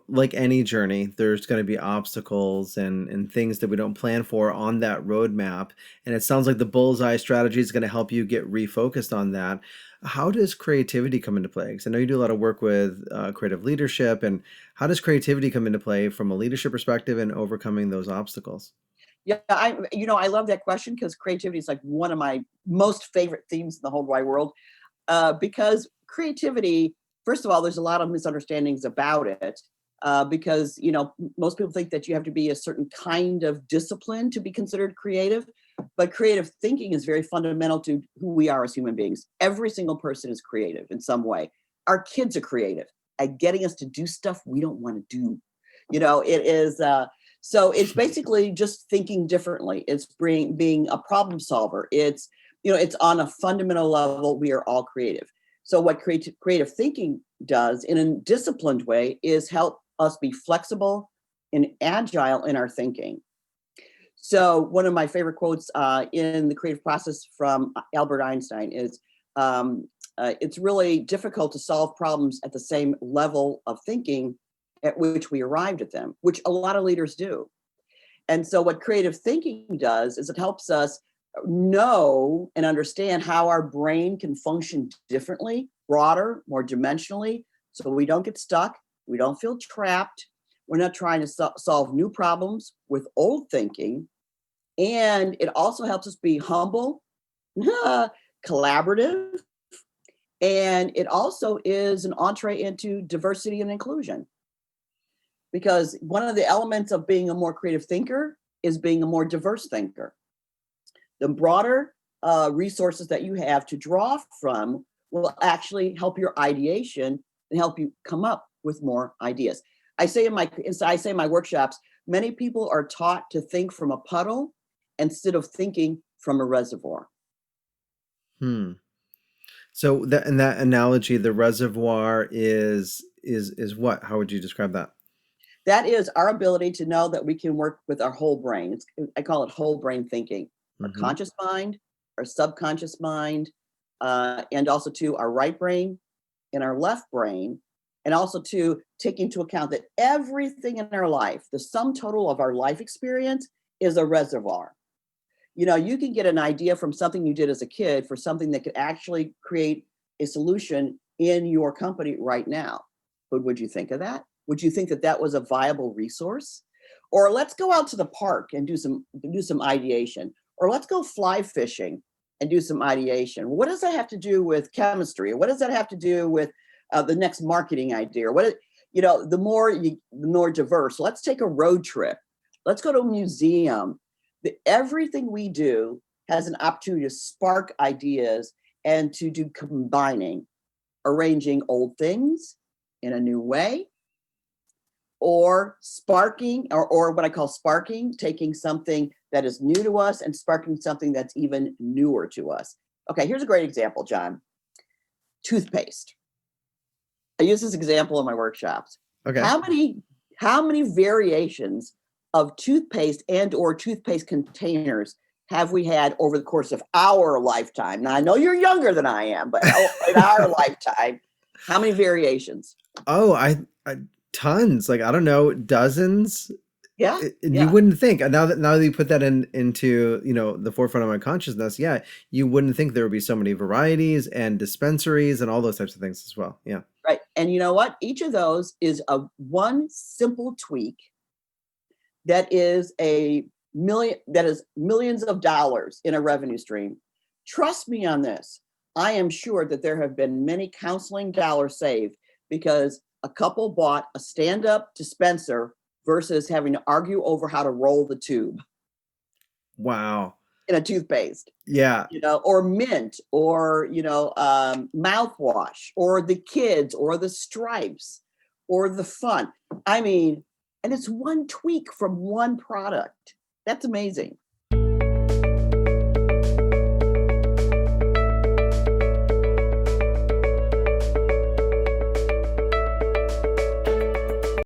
Like any journey, there's going to be obstacles and things that we don't plan for on that roadmap. And it sounds like the bullseye strategy is going to help you get refocused on that. How does creativity come into play? Because I know you do a lot of work with creative leadership. And how does creativity come into play from a leadership perspective and overcoming those obstacles? Yeah, I love that question because creativity is like one of my most favorite themes in the whole wide world. Because creativity, first of all, there's a lot of misunderstandings about it. Because most people think that you have to be a certain kind of discipline to be considered creative, but creative thinking is very fundamental to who we are as human beings. Every single person is creative in some way. Our kids are creative at getting us to do stuff we don't want to do. It is. So it's basically just thinking differently. It's being a problem solver. It's on a fundamental level. We are all creative. So what creative thinking does in a disciplined way is help us be flexible and agile in our thinking. So one of my favorite quotes in the creative process from Albert Einstein is, it's really difficult to solve problems at the same level of thinking at which we arrived at them, which a lot of leaders do. And so what creative thinking does is it helps us know and understand how our brain can function differently, broader, more dimensionally, so we don't get stuck, we don't feel trapped, we're not trying to solve new problems with old thinking. And it also helps us be humble, collaborative, and it also is an entree into diversity and inclusion. Because one of the elements of being a more creative thinker is being a more diverse thinker. The broader resources that you have to draw from will actually help your ideation and help you come up with more ideas. I say in my workshops, many people are taught to think from a puddle instead of thinking from a reservoir. Hmm. So that in that analogy, the reservoir is what? How would you describe that? That is our ability to know that we can work with our whole brain. I call it whole brain thinking. Our Hmm. conscious mind, our subconscious mind, and also to our right brain and our left brain, and also to take into account that everything in our life, the sum total of our life experience, is a reservoir. You can get an idea from something you did as a kid for something that could actually create a solution in your company right now. But would you think of that? Would you think that that was a viable resource? Or let's go out to the park and do some ideation. Or let's go fly fishing and do some ideation. What does that have to do with chemistry? What does that have to do with the next marketing idea? The more diverse. Let's take a road trip. Let's go to a museum. Everything we do has an opportunity to spark ideas and to do combining, arranging old things in a new way, or sparking, or what I call sparking, taking something that is new to us and sparking something that's even newer to us. Okay, here's a great example, John. Toothpaste. I use this example in my workshops. Okay. How many variations of toothpaste and or toothpaste containers have we had over the course of our lifetime? Now I know you're younger than I am, but in our lifetime, how many variations? Oh, I tons. Like I don't know, dozens. Yeah, And you yeah. wouldn't think now that you put that into the forefront of my consciousness. Yeah, you wouldn't think there would be so many varieties and dispensaries and all those types of things as well. Yeah. Right. And you know what? Each of those is a one simple tweak that is millions of dollars in a revenue stream. Trust me on this. I am sure that there have been many counseling dollars saved because a couple bought a stand-up dispenser versus having to argue over how to roll the tube Wow. in a toothpaste, Yeah. or mint, or mouthwash, or the kids, or the stripes, or the fun. I mean, and it's one tweak from one product. That's amazing.